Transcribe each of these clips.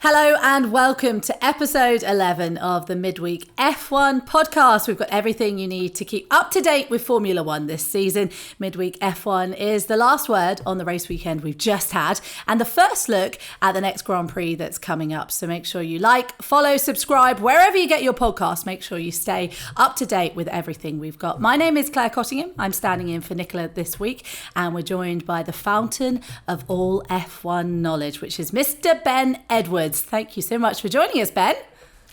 Hello and welcome to episode 11 of the Midweek F1 podcast. We've got everything you need to keep up to date with Formula One this season. Midweek F1 is the last word on the race weekend we've just had and the first look at the next Grand Prix that's coming up. So make sure you like, follow, subscribe, wherever you get your podcast. Make sure you stay up to date with everything we've got. My name is Claire Cottingham. I'm standing in for Nicola this week and we're joined by the fountain of all F1 knowledge, which is Mr. Ben Edwards. Thank you so much for joining us, Ben.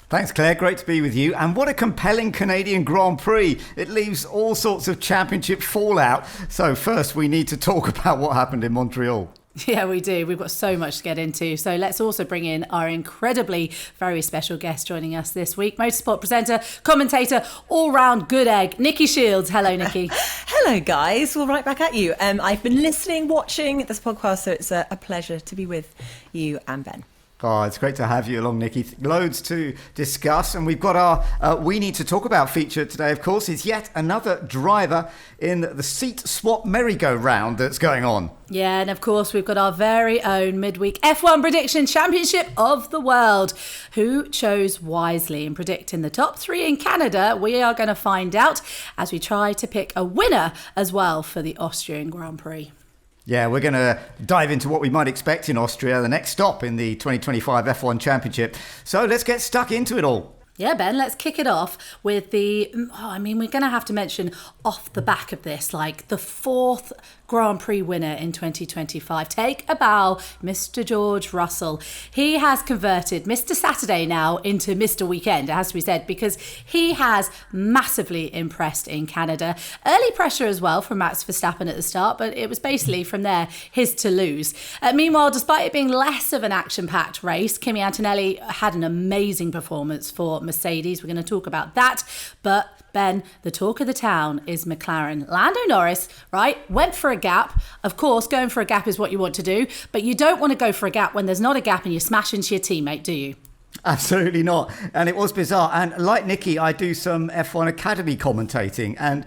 Thanks, Claire. Great to be with you. And what a compelling Canadian Grand Prix. It leaves all sorts of championship fallout. So first, we need to talk about what happened in Montreal. Yeah, we do. We've got so much to get into. So let's also bring in our incredibly very special guest joining us this week. Motorsport presenter, commentator, all-round good egg, Nicki Shields. Hello, Nicki. Hello, guys. Well, right back at you. I've been listening, watching this podcast, so it's a pleasure to be with you and Ben. Oh, it's great to have you along, Nicki. Loads to discuss. And we've got our We Need to Talk About feature today, of course, is yet another driver in the seat swap merry-go-round that's going on. Yeah, and of course, we've got our very own midweek F1 prediction championship of the world. Who chose wisely in predicting the top three in Canada? We are going to find out as we try to pick a winner as well for the Austrian Grand Prix. Yeah, we're going to dive into what we might expect in Austria, the next stop in the 2025 F1 Championship. So let's get stuck into it all. Yeah, Ben, let's kick it off with we're going to have to mention off the back of this, like the fourth Grand Prix winner in 2025. Take a bow, Mr. George Russell. He has converted Mr. Saturday now into Mr. Weekend, it has to be said, because he has massively impressed in Canada. Early pressure as well from Max Verstappen at the start, but it was basically from there his to lose. Meanwhile, despite it being less of an action-packed race, Kimmy Antonelli had an amazing performance for Mercedes. We're going to talk about that, but Ben, the talk of the town is McLaren. Lando Norris, right, went for a gap. Of course, going for a gap is what you want to do, but you don't want to go for a gap when there's not a gap and you smash into your teammate, do you? Absolutely not. And it was bizarre. And like Nicki, I do some F1 Academy commentating and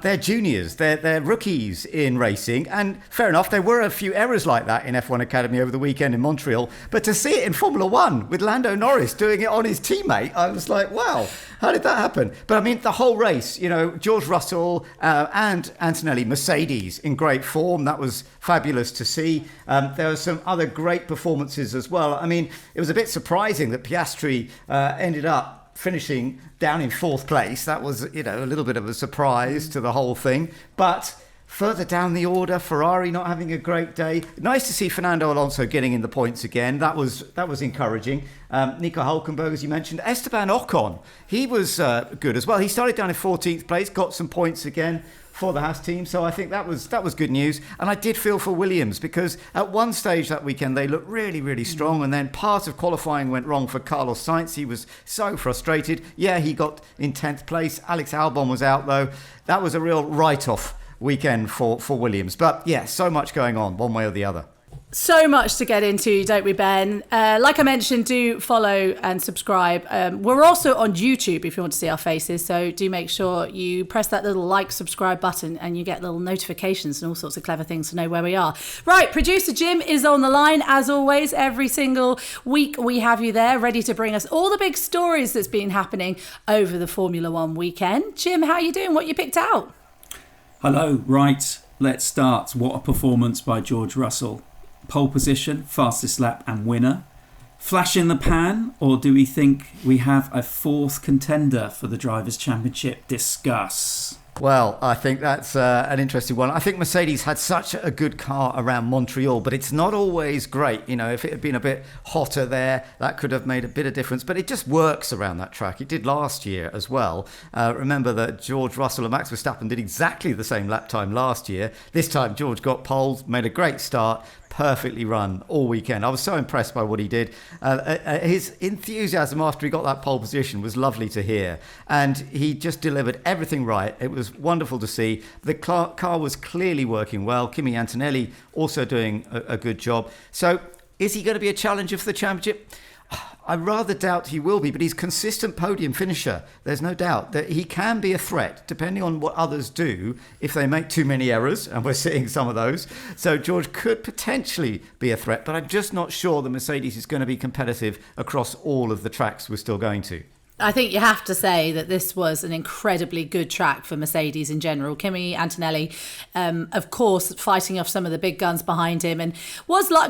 they're juniors, they're rookies in racing. And fair enough, there were a few errors like that in F1 Academy over the weekend in Montreal. But to see it in Formula One with Lando Norris doing it on his teammate, I was like, wow, how did that happen? But I mean, the whole race, you know, George Russell and Antonelli, Mercedes in great form. That was fabulous to see. There were some other great performances as well. I mean, it was a bit surprising that Piastri ended up finishing down in fourth place. That was, you know, a little bit of a surprise to the whole thing. But further down the order, Ferrari not having a great day. Nice to see Fernando Alonso getting in the points again. That was encouraging. Nico Hulkenberg, as you mentioned. Esteban Ocon, he was good as well. He started down in 14th place, got some points again for the Haas team. So I think that was good news. And I did feel for Williams because at one stage that weekend, they looked really, really strong. And then part of qualifying went wrong for Carlos Sainz. He was so frustrated. Yeah, he got in 10th place. Alex Albon was out, though. That was a real write-off weekend for Williams. But yeah, so much going on one way or the other. So much to get into, don't we, Ben? Like I mentioned, do follow and subscribe. We're also on YouTube if you want to see our faces. So do make sure you press that little like, subscribe button and you get little notifications and all sorts of clever things to know where we are. Right, producer Jim is on the line. As always, every single week we have you there ready to bring us all the big stories that's been happening over the Formula One weekend. Jim, how are you doing? What you picked out? Hello, right, let's start. What a performance by George Russell. Pole position, fastest lap and winner. Flash in the pan, or do we think we have a fourth contender for the Drivers' Championship? Discuss. Well, I think that's an interesting one. I think Mercedes had such a good car around Montreal, but it's not always great. You know, if it had been a bit hotter there, that could have made a bit of difference. But it just works around that track. It did last year as well. Remember that George Russell and Max Verstappen did exactly the same lap time last year. This time, George got poles, made a great start, perfectly run all weekend. I was so impressed by what he did. His enthusiasm after he got that pole position was lovely to hear. And he just delivered everything right. It was wonderful to see. The car was clearly working well. Kimmy Antonelli also doing a good job. So is he going to be a challenger for the championship? I rather doubt he will be, but he's consistent podium finisher. There's no doubt that he can be a threat, depending on what others do, if they make too many errors, and we're seeing some of those. So George could potentially be a threat, but I'm just not sure the Mercedes is going to be competitive across all of the tracks we're still going to. I think you have to say that this was an incredibly good track for Mercedes in general. Kimi Antonelli, of course, fighting off some of the big guns behind him, and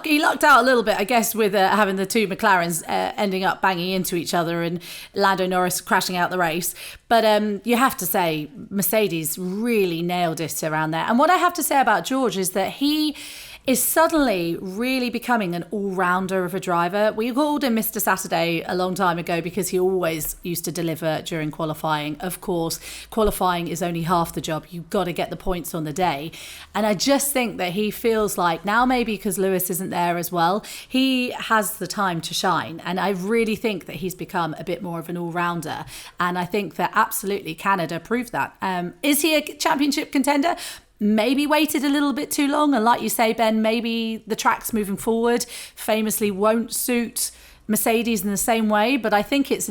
he lucked out a little bit, I guess, with having the two McLaren's ending up banging into each other and Lando Norris crashing out the race. But you have to say Mercedes really nailed it around there. And what I have to say about George is that he is suddenly really becoming an all-rounder of a driver. We called him Mr. Saturday a long time ago because he always used to deliver during qualifying. Of course, qualifying is only half the job. You've got to get the points on the day. And I just think that he feels like now, maybe because Lewis isn't there as well, he has the time to shine. And I really think that he's become a bit more of an all-rounder. And I think that absolutely Canada proved that. Is he a championship contender? Maybe waited a little bit too long, and like you say, Ben, maybe the tracks moving forward famously won't suit Mercedes in the same way. But I think it's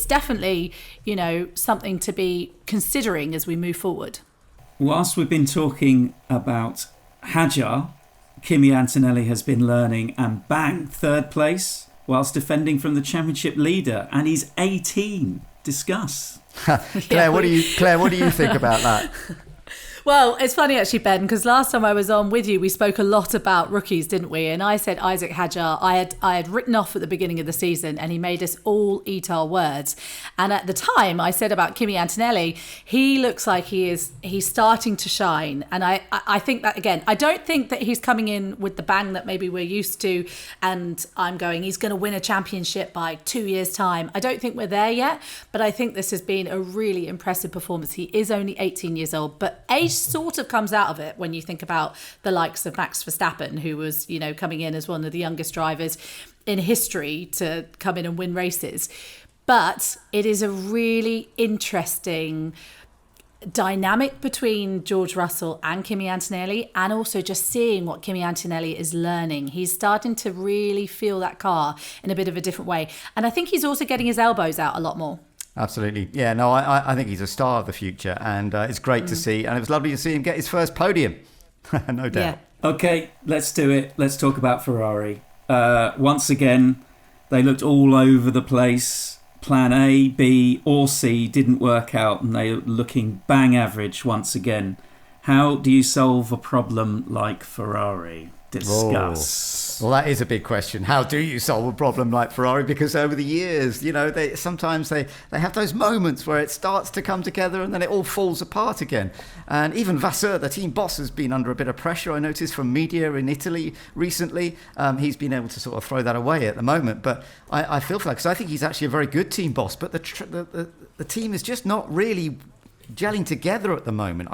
definitely, something to be considering as we move forward. Whilst we've been talking about Hadjar, Kimmy Antonelli has been learning, and bang, third place whilst defending from the championship leader, and he's 18. Discuss. Claire, what do you think about that? Well, it's funny actually, Ben, because last time I was on with you, we spoke a lot about rookies, didn't we? And I said Isaac Hadjar, I had written off at the beginning of the season, and he made us all eat our words. And at the time, I said about Kimi Antonelli, he looks like he's starting to shine. And I think that, again, I don't think that he's coming in with the bang that maybe we're used to. And he's going to win a championship by 2 years' time. I don't think we're there yet, but I think this has been a really impressive performance. He is only 18 years old, but age sort of comes out of it when you think about the likes of Max Verstappen, who was, coming in as one of the youngest drivers in history to come in and win races. But it is a really interesting dynamic between George Russell and Kimi Antonelli, and also just seeing what Kimi Antonelli is learning. He's starting to really feel that car in a bit of a different way. And I think he's also getting his elbows out a lot more. Absolutely. Yeah, no, I think he's a star of the future, and it's great to see. And it was lovely to see him get his first podium. No doubt. Yeah. Okay, let's do it. Let's talk about Ferrari. Once again, they looked all over the place. Plan A, B or C didn't work out, and they're looking bang average once again. How do you solve a problem like Ferrari? Discuss. Well, that is a big question. How do you solve a problem like Ferrari? Because over the years, they sometimes they have those moments where it starts to come together and then it all falls apart again. And even Vasseur, the team boss, has been under a bit of pressure, I noticed, from media in Italy recently. He's been able to sort of throw that away at the moment. But I feel for that, because I think he's actually a very good team boss. But the team is just not really gelling together at the moment.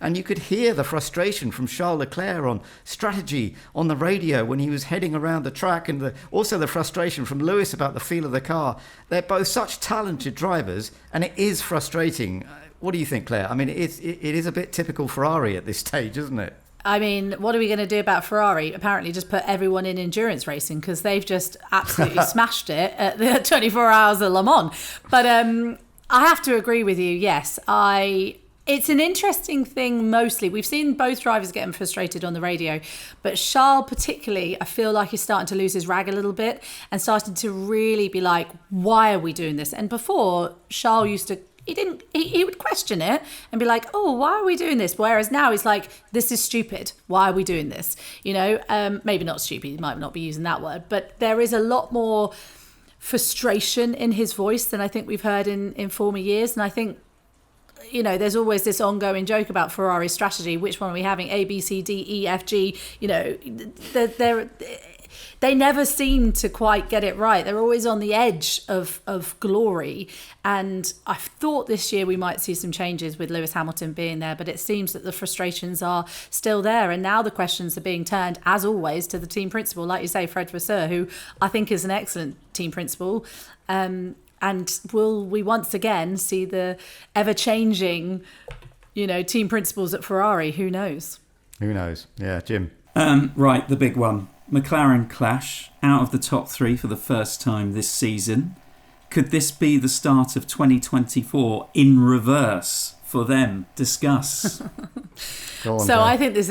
And you could hear the frustration from Charles Leclerc on strategy on the radio when he was heading around the track, and also the frustration from Lewis about the feel of the car. They're both such talented drivers, and it is frustrating. What do you think, Claire? I mean, it is a bit typical Ferrari at this stage, isn't it? I mean, what are we going to do about Ferrari? Apparently just put everyone in endurance racing, because they've just absolutely smashed it at the 24 hours of Le Mans. But I have to agree with you. Yes, it's an interesting thing. Mostly, we've seen both drivers getting frustrated on the radio, but Charles particularly, I feel like he's starting to lose his rag a little bit and starting to really be like, "Why are we doing this?" And before, Charles used to. He would question it and be like, "Oh, why are we doing this?" Whereas now he's like, "This is stupid. Why are we doing this?" Maybe not stupid. He might not be using that word, but there is a lot more frustration in his voice than I think we've heard in former years. And I think, there's always this ongoing joke about Ferrari's strategy. Which one are we having? A, B, C, D, E, F, G. They never seem to quite get it right. They're always on the edge of glory. And I thought this year we might see some changes with Lewis Hamilton being there, but it seems that the frustrations are still there. And now the questions are being turned, as always, to the team principal, like you say, Fred Vasseur, who I think is an excellent team principal. And will we once again see the ever-changing, team principals at Ferrari? Who knows? Who knows? Yeah, Jim. Right, the big one. McLaren clash out of the top three for the first time this season. Could this be the start of 2024 in reverse for them? Discuss. So I think this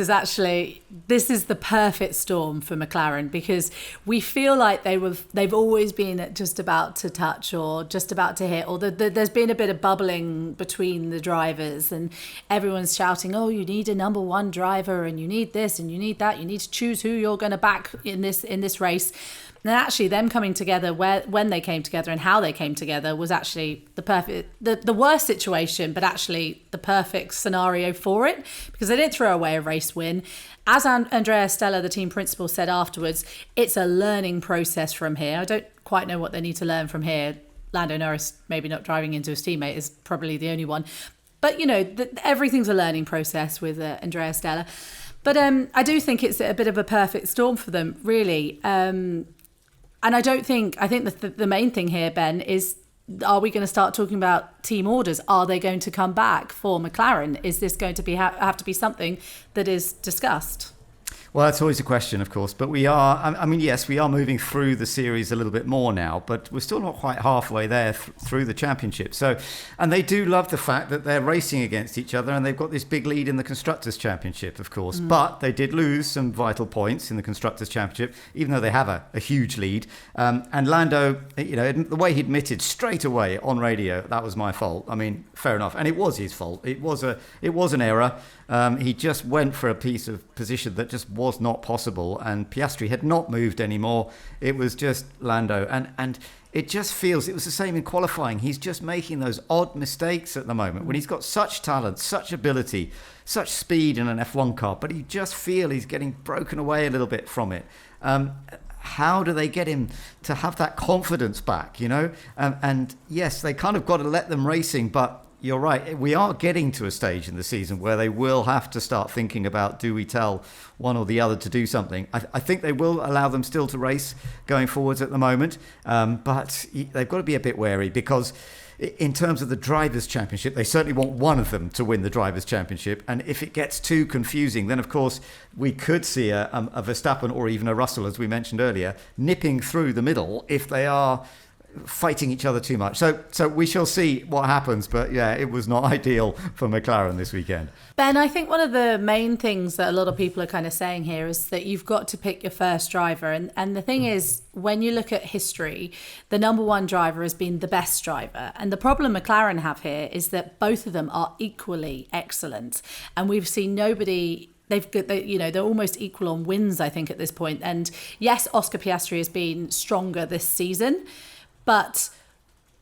is the perfect storm for McLaren, because we feel like they've always been just about to touch or just about to hit, or there's been a bit of bubbling between the drivers and everyone's shouting, oh, you need a number one driver and you need this and you need that, you need to choose who you're going to back in this race. And actually them coming together when they came together and how they came together was actually the worst situation, but actually the perfect scenario for it, because they didn't throw away a race win. As Andrea Stella, the team principal, said afterwards, it's a learning process from here. I don't quite know what they need to learn from here. Lando Norris maybe not driving into his teammate is probably the only one. But, everything's a learning process with Andrea Stella. But I do think it's a bit of a perfect storm for them, really. And I think the main thing here, Ben, is, are we going to start talking about team orders? Are they going to come back for McLaren? Is this going to have to be something that is discussed? Well, that's always a question, of course. But yes, we are moving through the series a little bit more now, but we're still not quite halfway there through the championship. So, and they do love the fact that they're racing against each other, and they've got this big lead in the Constructors' Championship, of course. But they did lose some vital points in the Constructors' Championship, even though they have a huge lead. And Lando, the way he admitted straight away on radio, that was my fault. I mean, fair enough. And it was his fault. It was an error. He just went for a piece of position that just was not possible, and Piastri had not moved anymore. It was just Lando, and it just feels, it was the same in qualifying. He's just making those odd mistakes at the moment when he's got such talent, such ability, such speed in an F1 car, but you just feel he's getting broken away a little bit from it. How do they get him to have that confidence back, and yes, they kind of got to let them racing, but you're right. We are getting to a stage in the season where they will have to start thinking about, do we tell one or the other to do something? I think they will allow them still to race going forwards at the moment, but they've got to be a bit wary, because in terms of the Drivers' Championship, they certainly want one of them to win the Drivers' Championship. And if it gets too confusing, then, of course, we could see a Verstappen or even a Russell, as we mentioned earlier, nipping through the middle if they are fighting each other too much. So we shall see what happens. But yeah, it was not ideal for McLaren this weekend. Ben, I think one of the main things that a lot of people are kind of saying here is that you've got to pick your first driver. And the thing is, when you look at history, the number one driver has been the best driver. And the problem McLaren have here is that both of them are equally excellent. And we've seen nobody... they're almost equal on wins, I think, at this point. And yes, Oscar Piastri has been stronger this season, but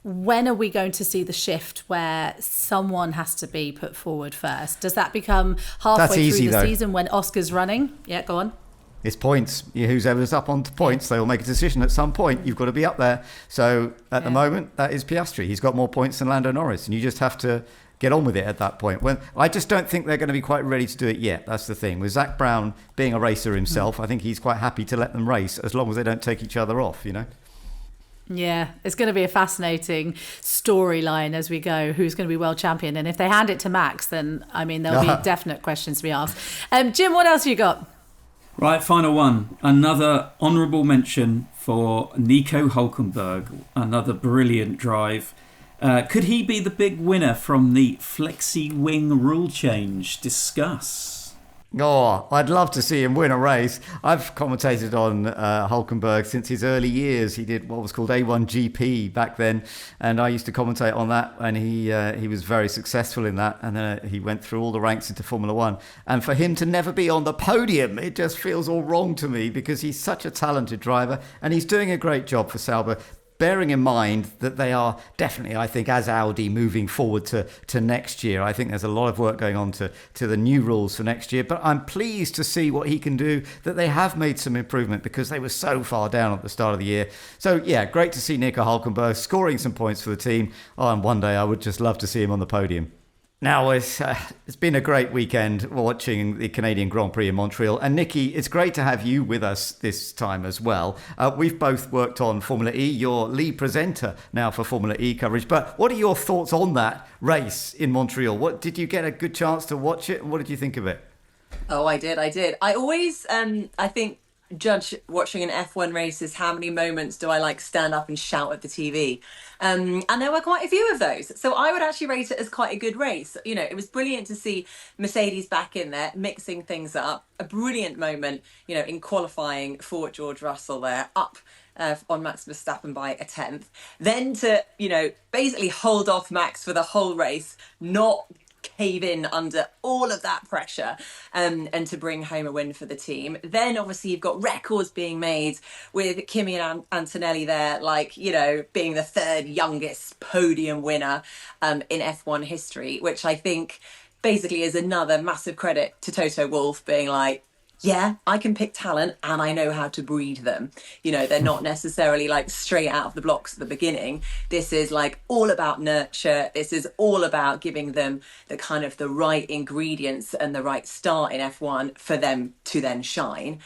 when are we going to see the shift where someone has to be put forward first? Does that become halfway through the season when Oscar's running? Yeah, go on. It's points. Whoever's up on points, they will make a decision at some point. You've got to be up there. So at the moment, that is Piastri. He's got more points than Lando Norris, and you just have to get on with it at that point. I just don't think they're going to be quite ready to do it yet. That's the thing. With Zach Brown being a racer himself, I think he's quite happy to let them race as long as they don't take each other off, Yeah, it's going to be a fascinating storyline as we go. Who's going to be world champion? And if they hand it to Max, then, there'll be definite questions to be asked. Jim, what else you got? Right, final one. Another honourable mention for Nico Hulkenberg. Another brilliant drive. Could he be the big winner from the flexi wing rule change? Discuss. Oh, I'd love to see him win a race. I've commentated on Hulkenberg since his early years. He did what was called A1 GP back then, and I used to commentate on that, and he was very successful in that, and then he went through all the ranks into Formula One. And for him to never be on the podium, it just feels all wrong to me, because he's such a talented driver, and he's doing a great job for Sauber. Bearing in mind that they are definitely, I think, as Audi, moving forward to next year. I think there's a lot of work going on to the new rules for next year. But I'm pleased to see what he can do, that they have made some improvement, because they were so far down at the start of the year. So, yeah, great to see Nico Hulkenberg scoring some points for the team. Oh, and one day I would just love to see him on the podium. Now, it's been a great weekend watching the Canadian Grand Prix in Montreal. And Nicki, it's great to have you with us this time as well. We've both worked on Formula E. You're lead presenter now for Formula E coverage. But what are your thoughts on that race in Montreal? Did you get a good chance to watch it? And what did you think of it? Oh, I did. I always, I think judge watching an F1 race is how many moments do I like stand up and shout at the TV. And there were quite a few of those. So I would actually rate it as quite a good race. You know, it was brilliant to see Mercedes back in there, mixing things up. A brilliant moment, you know, in qualifying for George Russell there, up on Max Verstappen by a tenth. Then to, you know, basically hold off Max for the whole race, not cave in under all of that pressure, and to bring home a win for the team. Then obviously you've got records being made with Kimmy and Antonelli there, like, you know, being the third youngest podium winner in F1 history, which I think basically is another massive credit to Toto Wolff being like, yeah, I can pick talent and I know how to breed them. You know, they're not necessarily like straight out of the blocks at the beginning. This is like all about nurture. This is all about giving them the kind of the right ingredients and the right start in F1 for them to then shine.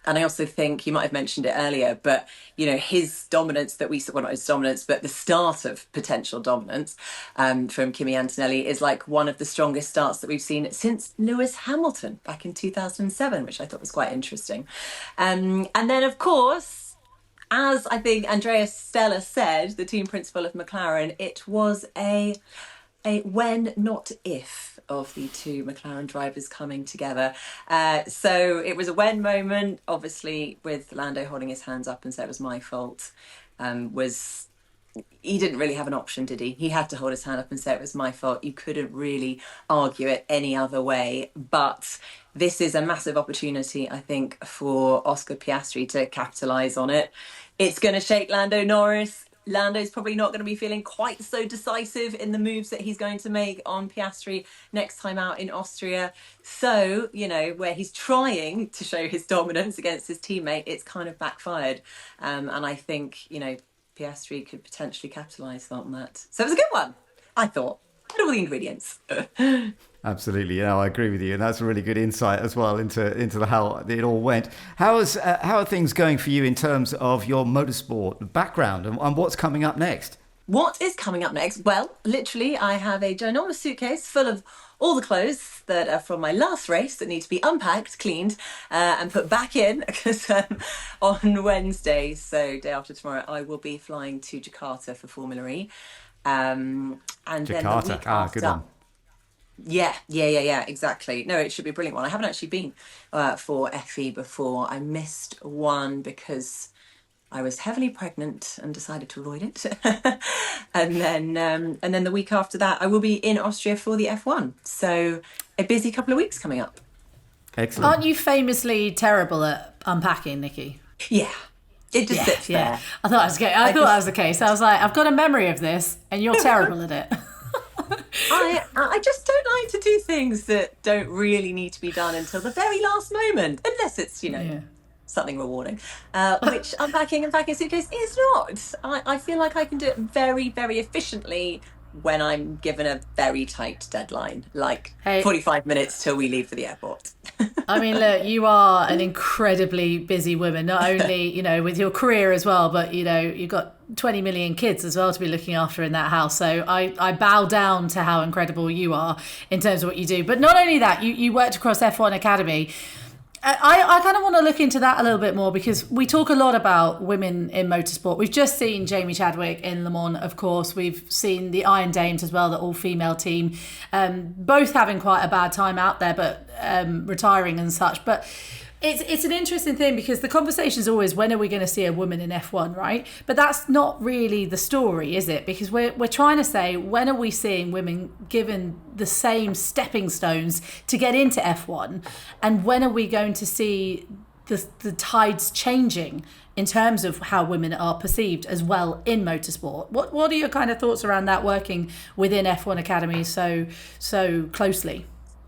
And I also think, you might have mentioned it earlier, but, you know, his dominance that we saw, well, not his dominance, but the start of potential dominance from Kimmy Antonelli is like one of the strongest starts that we've seen since Lewis Hamilton back in 2007, which I thought was quite interesting. And then, of course, as I think Andrea Stella said, the team principal of McLaren, it was a when, not if, of the two McLaren drivers coming together. So it was a when moment, obviously, with Lando holding his hands up and said it was my fault. He didn't really have an option, did he? He had to hold his hand up and say it was my fault. You couldn't really argue it any other way. But this is a massive opportunity, I think, for Oscar Piastri to capitalise on it. It's going to shake Lando Norris. Lando's probably not going to be feeling quite so decisive in the moves that he's going to make on Piastri next time out in Austria. So, you know, where he's trying to show his dominance against his teammate, it's kind of backfired. And I think, you know, Piastri could potentially capitalise on that. So it was a good one, I thought. Had all the ingredients. Absolutely, yeah, I agree with you, and that's a really good insight as well into the how it all went. How are things going for you in terms of your motorsport background and what's coming up next? What is coming up next? Well, literally, I have a ginormous suitcase full of all the clothes that are from my last race that need to be unpacked, cleaned, and put back in, because on Wednesday, so day after tomorrow, I will be flying to Jakarta for Formula E. And Jakarta, then the week after, good one. Yeah, exactly. No, it should be a brilliant one. I haven't actually been for FE before. I missed one because I was heavily pregnant and decided to avoid it. and then the week after that, I will be in Austria for the F1. So a busy couple of weeks coming up. Excellent. Aren't you famously terrible at unpacking, Nikki? Yeah. It just sits there. I thought that was the case. I was like, I've got a memory of this, and you're terrible at it. I just don't like to do things that don't really need to be done until the very last moment, unless it's, you know, something rewarding, which unpacking and packing a suitcase is not. I feel like I can do it very, very efficiently when I'm given a very tight deadline, like 45 minutes till we leave for the airport. I mean, look, you are an incredibly busy woman, not only, you know, with your career as well, but, you know, you've got 20 million kids as well to be looking after in that house. So I bow down to how incredible you are in terms of what you do. But not only that, you worked across F1 Academy. I kind of want to look into that a little bit more, because we talk a lot about women in motorsport. We've just seen Jamie Chadwick in Le Mans, of course. We've seen the Iron Dames as well, the all-female team, both having quite a bad time out there, but retiring and such. But it's an interesting thing, because the conversation is always, when are we going to see a woman in F1, right? But that's not really the story, is it? Because we're trying to say, when are we seeing women given the same stepping stones to get into F1? And when are we going to see the tides changing in terms of how women are perceived as well in motorsport? What are your kind of thoughts around that, working within F1 Academy so closely?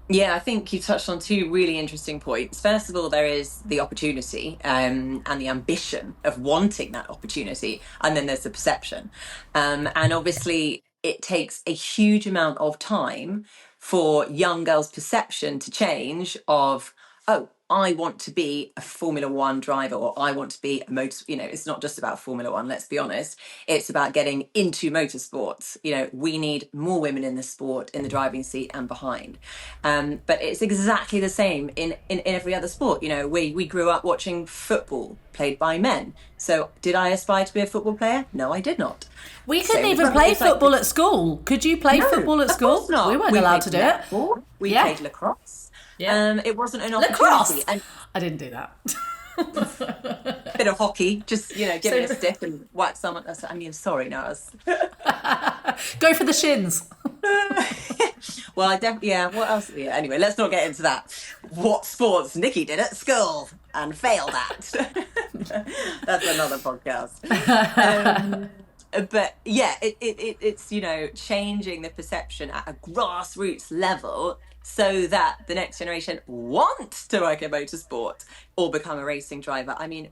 Yeah, I think you touched on two really interesting points. First of all, there is the opportunity and the ambition of wanting that opportunity. And then there's the perception. And obviously, it takes a huge amount of time for young girls' perception to change of, oh, I want to be a Formula One driver, or I want to be a motor, it's not just about Formula One, let's be honest. It's about getting into motorsports. We need more women in the sport, in the driving seat and behind. But it's exactly the same in every other sport. We grew up watching football played by men. So did I aspire to be a football player? No, I did not. We couldn't even play football at school. Could you play football at school? Of course not. We weren't allowed to do it. We played lacrosse. Yeah. It wasn't an opportunity. Lacrosse? I didn't do that. Bit of hockey, just give me a stick and whack someone. Sorry, no. Go for the shins. Well, I definitely. Yeah. What else? Yeah. Anyway, let's not get into that. What sports Nicki did at school and failed at. That's another podcast. But yeah, it's changing the perception at a grassroots level, so that the next generation wants to work in motorsport or become a racing driver. And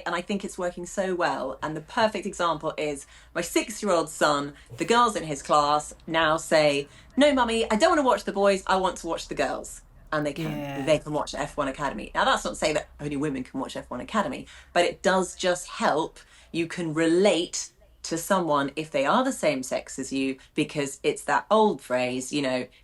I think it's working so well. And the perfect example is my 6-year-old son. The girls in his class now say, "No, mummy, I don't want to watch the boys. I want to watch the girls." And they can watch F1 Academy. Now, that's not to say that only women can watch F1 Academy, but it does just help. You can relate to someone if they are the same sex as you, because it's that old phrase,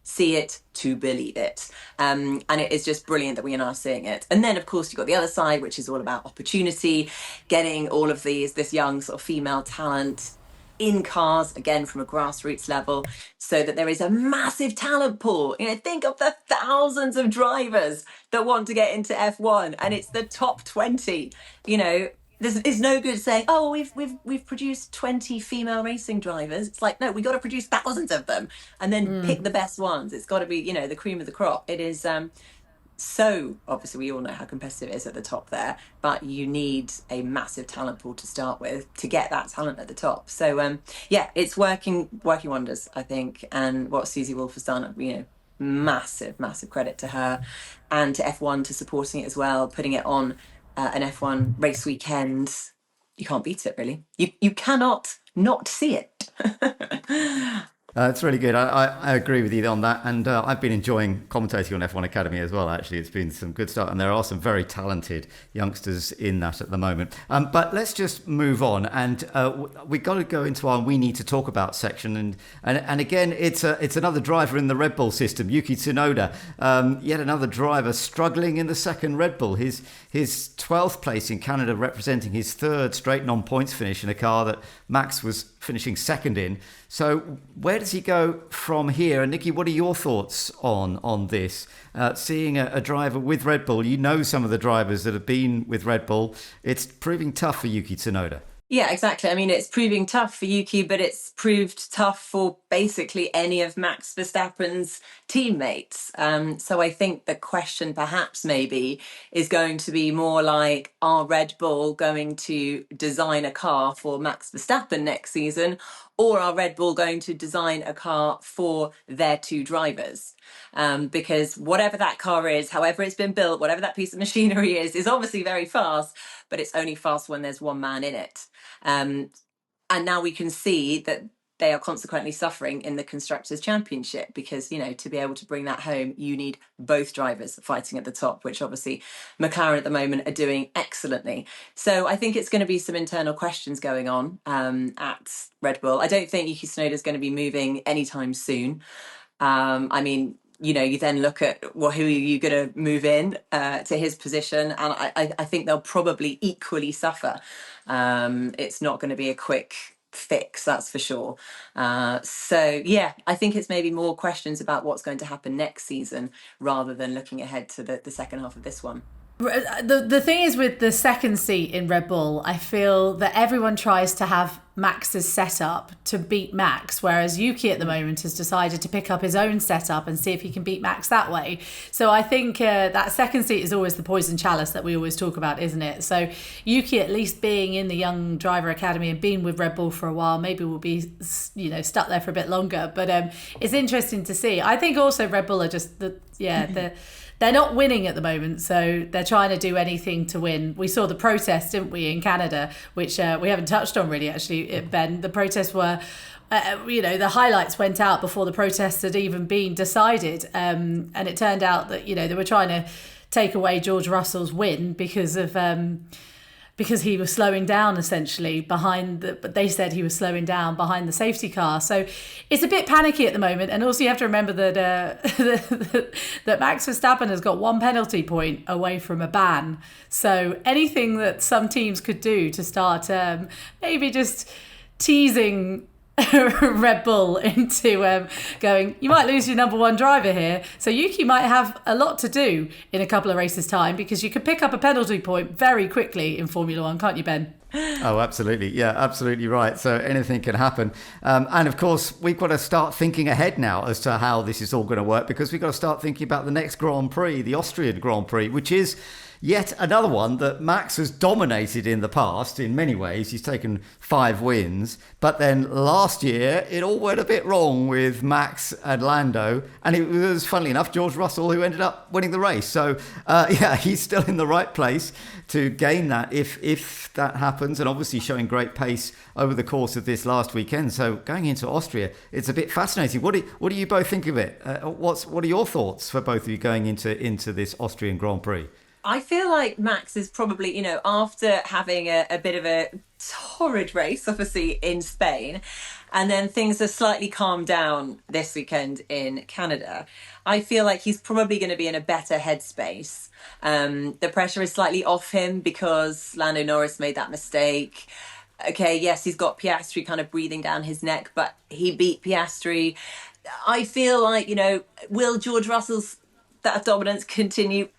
see it to believe it. And it is just brilliant that we are now seeing it. And then, of course, you've got the other side, which is all about opportunity, getting all of this young sort of female talent in cars, again, from a grassroots level, so that there is a massive talent pool. Think of the thousands of drivers that want to get into F1, and it's the top 20, It's no good saying, "Oh, we've produced 20 female racing drivers." It's like, no, we got to produce thousands of them and then pick the best ones. It's got to be, the cream of the crop. It is so obviously we all know how competitive it is at the top there, but you need a massive talent pool to start with to get that talent at the top. So it's working wonders, I think. And what Susie Wolff has done, massive credit to her and to F1 to supporting it as well, putting it on an F1 race weekend. You can't beat it, really. You cannot not see it. It's really good. I agree with you on that. And I've been enjoying commentating on F1 Academy as well, actually. It's been some good stuff. And there are some very talented youngsters in that at the moment. But let's just move on. And we've got to go into our We Need to Talk About section. And again, it's another driver in the Red Bull system, Yuki Tsunoda. Yet another driver struggling in the second Red Bull. His 12th place in Canada, representing his third straight non-points finish in a car that Max was finishing second in. So where does he go from here? And Nicki, what are your thoughts on this? Seeing a driver with Red Bull, some of the drivers that have been with Red Bull, it's proving tough for Yuki Tsunoda. Yeah, exactly. It's proving tough for Yuki, but it's proved tough for basically any of Max Verstappen's teammates. So I think the question perhaps maybe is going to be more like, are Red Bull going to design a car for Max Verstappen next season? Or are Red Bull going to design a car for their two drivers? Because whatever that car is, however it's been built, whatever that piece of machinery is obviously very fast, but it's only fast when there's one man in it. And now we can see that they are consequently suffering in the Constructors' Championship because, to be able to bring that home, you need both drivers fighting at the top, which obviously McLaren at the moment are doing excellently. So I think it's going to be some internal questions going on at Red Bull. I don't think Yuki Tsunoda is going to be moving anytime soon. You then look at, who are you going to move in to his position? And I think they'll probably equally suffer. It's not going to be a quick fix, that's for sure. I think it's maybe more questions about what's going to happen next season rather than looking ahead to the second half of this one. The thing is with the second seat in Red Bull, I feel that everyone tries to have Max's setup to beat Max, whereas Yuki at the moment has decided to pick up his own setup and see if he can beat Max that way. So I think that second seat is always the poison chalice that we always talk about, isn't it? So Yuki, at least being in the Young Driver Academy and being with Red Bull for a while, maybe will be stuck there for a bit longer. But it's interesting to see. I think also Red Bull are just they're not winning at the moment, so they're trying to do anything to win. We saw the protest, didn't we, in Canada, which we haven't touched on really, actually, Ben. The protests were, the highlights went out before the protests had even been decided. And it turned out that, they were trying to take away George Russell's win because he was slowing down essentially but they said he was slowing down behind the safety car. So it's a bit panicky at the moment. And also you have to remember that that Max Verstappen has got 1 penalty point away from a ban. So anything that some teams could do to start maybe just teasing Red Bull into going, you might lose your number one driver here. So Yuki might have a lot to do in a couple of races' time, because you could pick up a penalty point very quickly in Formula One, can't you, Ben? Oh, absolutely. Yeah, absolutely right. So anything can happen. And of course, we've got to start thinking ahead now as to how this is all going to work, because we've got to start thinking about the next Grand Prix, the Austrian Grand Prix, which is yet another one that Max has dominated in the past in many ways. He's taken 5 wins. But then last year, it all went a bit wrong with Max and Lando. And it was, funnily enough, George Russell who ended up winning the race. So, yeah, he's still in the right place to gain that if that happens. And obviously showing great pace over the course of this last weekend. So going into Austria, it's a bit fascinating. What do you both think of it? What are your thoughts for both of you going into this Austrian Grand Prix? I feel like Max is probably, after having a bit of a torrid race, obviously, in Spain, and then things are slightly calmed down this weekend in Canada, I feel like he's probably going to be in a better headspace. The pressure is slightly off him because Lando Norris made that mistake. Okay, yes, he's got Piastri kind of breathing down his neck, but he beat Piastri. I feel like, will George Russell's that dominance continue?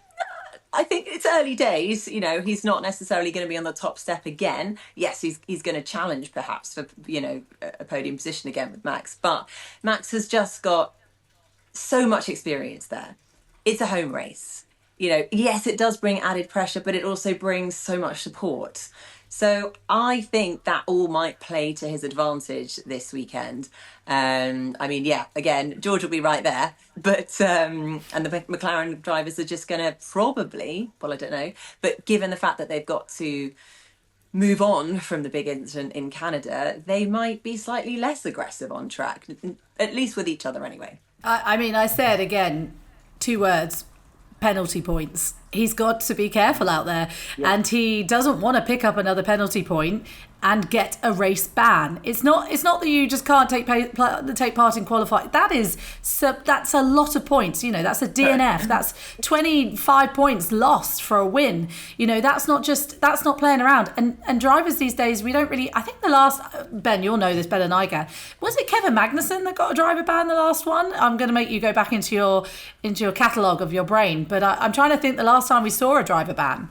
I think it's early days. He's not necessarily going to be on the top step again. Yes, he's going to challenge perhaps for, a podium position again with Max. But Max has just got so much experience there. It's a home race. Yes, it does bring added pressure, but it also brings so much support. So I think that all might play to his advantage this weekend. Again, George will be right there. But and the McLaren drivers are just going to probably, well, I don't know, but given the fact that they've got to move on from the big incident in Canada, they might be slightly less aggressive on track, at least with each other anyway. I said again, 2 words, penalty points. He's got to be careful out there, and he doesn't want to pick up another penalty point and get a race ban. It's not that you just can't take part in qualifying. That's a lot of points. That's a DNF. That's 25 points lost for a win. That's not playing around. And drivers these days, we don't really. I think the last, Ben, you'll know this better than I can. Was it Kevin Magnussen that got a driver ban the last one? I'm going to make you go back into your catalogue of your brain, but I'm trying to think the last time we saw a driver ban.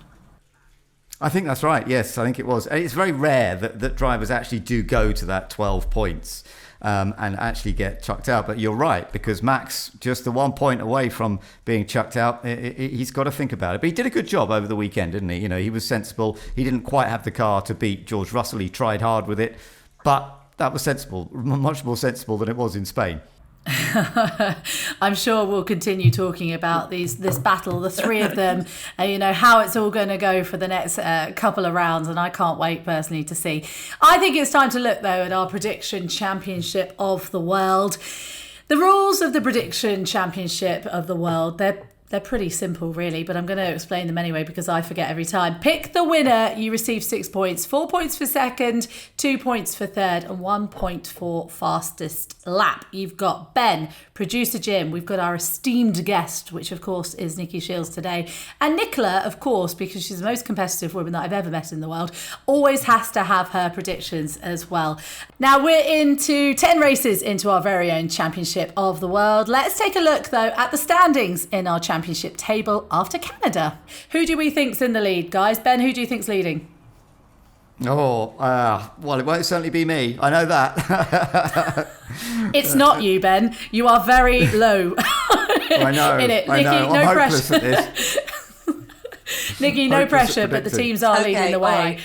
I think that's right. Yes, I think it was. It's very rare that drivers actually do go to that 12 points and actually get chucked out. But you're right, because Max, just the 1 point away from being chucked out, he's got to think about it. But he did a good job over the weekend, didn't he? He was sensible. He didn't quite have the car to beat George Russell. He tried hard with it, but that was sensible, much more sensible than it was in Spain. I'm sure we'll continue talking about this battle, the 3 of them, and how it's all going to go for the next couple of rounds, and I can't wait personally to see. I think it's time to look though at our prediction championship of the world. The rules of the prediction championship of the world, they're pretty simple, really, but I'm going to explain them anyway because I forget every time. Pick the winner, you receive 6 points. 4 points for second, 2 points for third, and 1 point for fastest lap. You've got Ben, producer Jim. We've got our esteemed guest, which of course is Nicki Shields today. And Nicola, of course, because she's the most competitive woman that I've ever met in the world, always has to have her predictions as well. Now we're into 10 races into our very own championship of the world. Let's take a look, though, at the standings in our championship table after Canada. Who do we think's in the lead, guys? Ben, who do you think's leading? Well, it won't certainly be me. I know that. It's not you, Ben. You are very low. I know. In it. I Nicki, know. no I'm pressure. hopeless at this. Nicki, no pressure, but the teams are leading the way.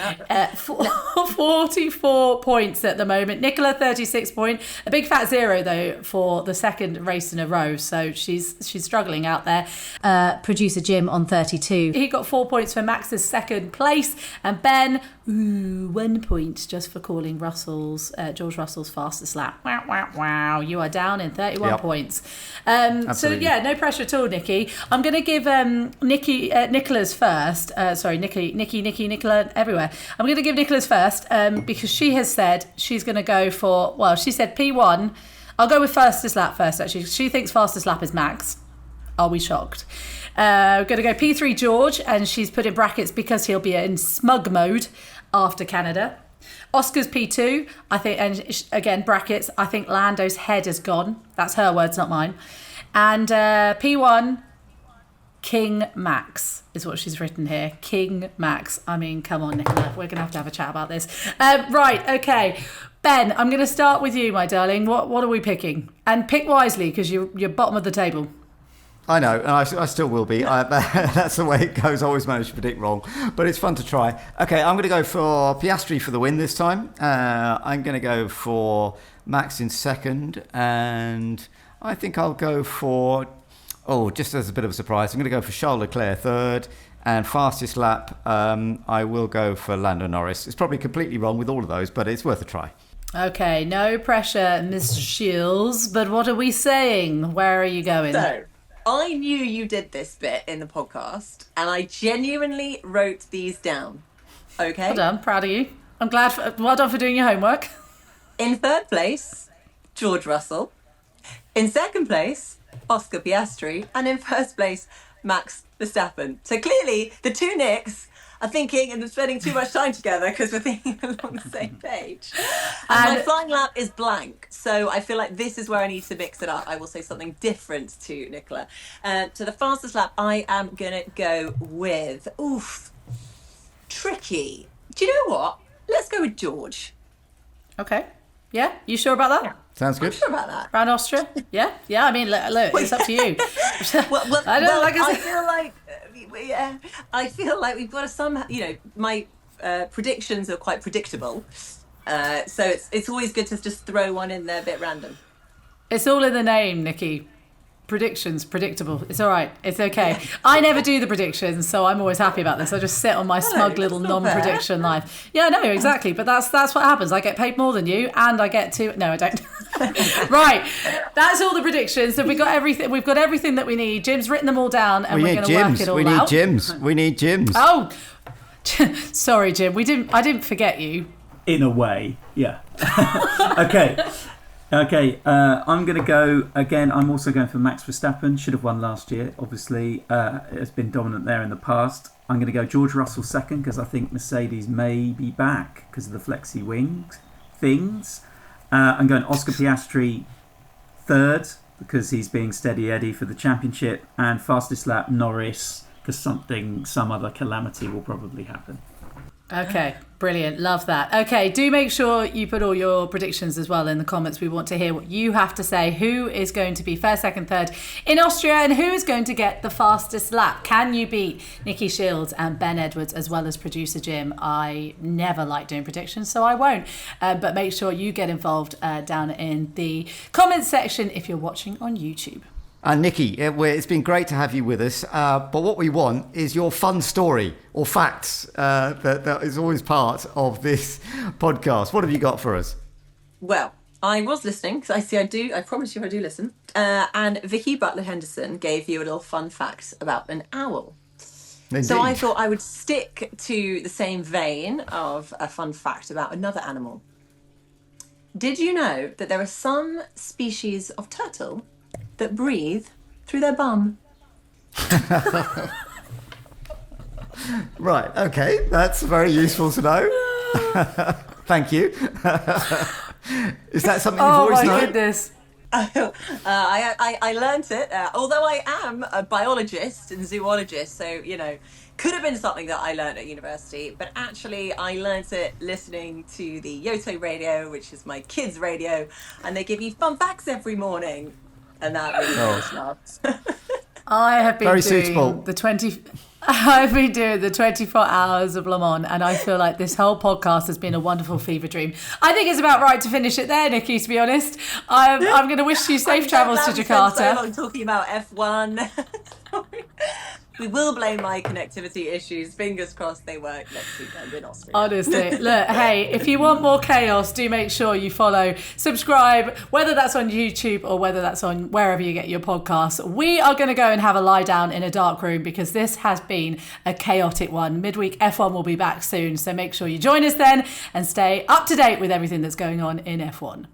44 points at the moment. Nicola, 36 points. A big fat 0, though, for the second race in a row. So she's struggling out there. Producer Jim on 32. He got 4 points for Max's second place. And Ben, Ooh, 1 point just for calling George Russell's fastest lap. Wow, wow, wow. You are down in 31 points. So, yeah, no pressure at all, Nikki. I'm going to give Nicola's first. Nicola, everywhere. I'm going to give Nicola's first because she has said she's going to go for, well, she said P1. I'll go with fastest lap first, actually. She thinks fastest lap is Max. Are we shocked? We're going to go P3 George, and she's put in brackets because he'll be in smug mode after Canada. Oscar's P2, I think, and again, brackets, I think Lando's head is gone. That's her words, not mine. And P1, King Max is what she's written here. King Max. I mean, come on, Nicola. We're going to have a chat about this. Right, okay. Ben, I'm going to start with you, my darling. What are we picking? And pick wisely, because you're bottom of the table. I know, and I still will be. That's the way it goes. I always manage to predict wrong, but it's fun to try. Okay, I'm going to go for Piastri for the win this time. I'm going to go for Max in second, and I think I'll go for, just as a bit of a surprise, I'm going to go for Charles Leclerc third, and fastest lap, I will go for Lando Norris. It's probably completely wrong with all of those, but it's worth a try. Okay, no pressure, Miss Shields, but what are we saying? Where are you going? So, I knew you did this bit in the podcast, and I genuinely wrote these down. Okay? Well done, proud of you. I'm glad. Well done for doing your homework. In third place, George Russell. In second place, Oscar Piastri. And in first place, Max Verstappen. So clearly, the two Nicks are thinking and spending too much time together because we're thinking along the same page. And my flying lap is blank. So I feel like this is where I need to mix it up. I will say something different to Nicola. To the fastest lap, I am going to go with... tricky. Do you know what? Let's go with George. Okay. Yeah? You sure about that? Yeah. Sounds good. I'm sure about that. Around Austria? Yeah? Yeah, I mean, look, it's up to you. I feel like we've got to somehow, my predictions are quite predictable. So it's always good to just throw one in there a bit random. It's all in the name, Nikki. Predictions, predictable. It's all right. It's okay. I never do the predictions, so I'm always happy about this. I just sit on my smug little non-prediction life. Yeah, no, exactly. But that's what happens. I get paid more than you, and I get to... No, I don't. Right. That's all the predictions. So we've got everything. We've got everything that we need. Jim's written them all down, and we're going to work it all out. We need Jims. Oh, sorry, Jim. I didn't forget you. In a way, yeah. Okay, I'm going to go, again, I'm also going for Max Verstappen. Should have won last year, obviously. Has been dominant there in the past. I'm going to go George Russell second because I think Mercedes may be back because of the flexi wings things. I'm going Oscar Piastri third because he's being steady Eddie for the championship. And fastest lap, Norris, because some other calamity will probably happen. Okay, brilliant. Love that. Okay, do make sure you put all your predictions as well in the comments. We want to hear what you have to say. Who is going to be first, second, third in Austria, and who is going to get the fastest lap? Can you beat Nicki Shields and Ben Edwards as well as producer Jim? I never like doing predictions, so I won't. But make sure you get involved down in the comments section if you're watching on YouTube. And Nikki, it's been great to have you with us. But what we want is your fun story or facts that is always part of this podcast. What have you got for us? Well, I was listening because I promise you I do listen. And Vicky Butler-Henderson gave you a little fun fact about an owl. Indeed. So I thought I would stick to the same vein of a fun fact about another animal. Did you know that there are some species of turtle that breathe through their bum? Right, okay, that's very useful to know. Thank you. Is that something you've always known? Oh my goodness. I learnt it, although I am a biologist and zoologist, so, could have been something that I learned at university, but actually I learnt it listening to the Yoto radio, which is my kids' radio, and they give you fun facts every morning. And that really helps. I have been very doing suitable. I've been doing the 24 hours of Le Mans, and I feel like this whole podcast has been a wonderful fever dream. I think it's about right to finish it there, Nikki, to be honest. I'm going to wish you safe travels to Jakarta. So long talking about F1. We will blame my connectivity issues. Fingers crossed they work next weekend in Austria. Honestly, look, hey, if you want more chaos, do make sure you follow, subscribe, whether that's on YouTube or whether that's on wherever you get your podcasts. We are going to go and have a lie down in a dark room because this has been a chaotic one. Midweek F1 will be back soon, so make sure you join us then and stay up to date with everything that's going on in F1.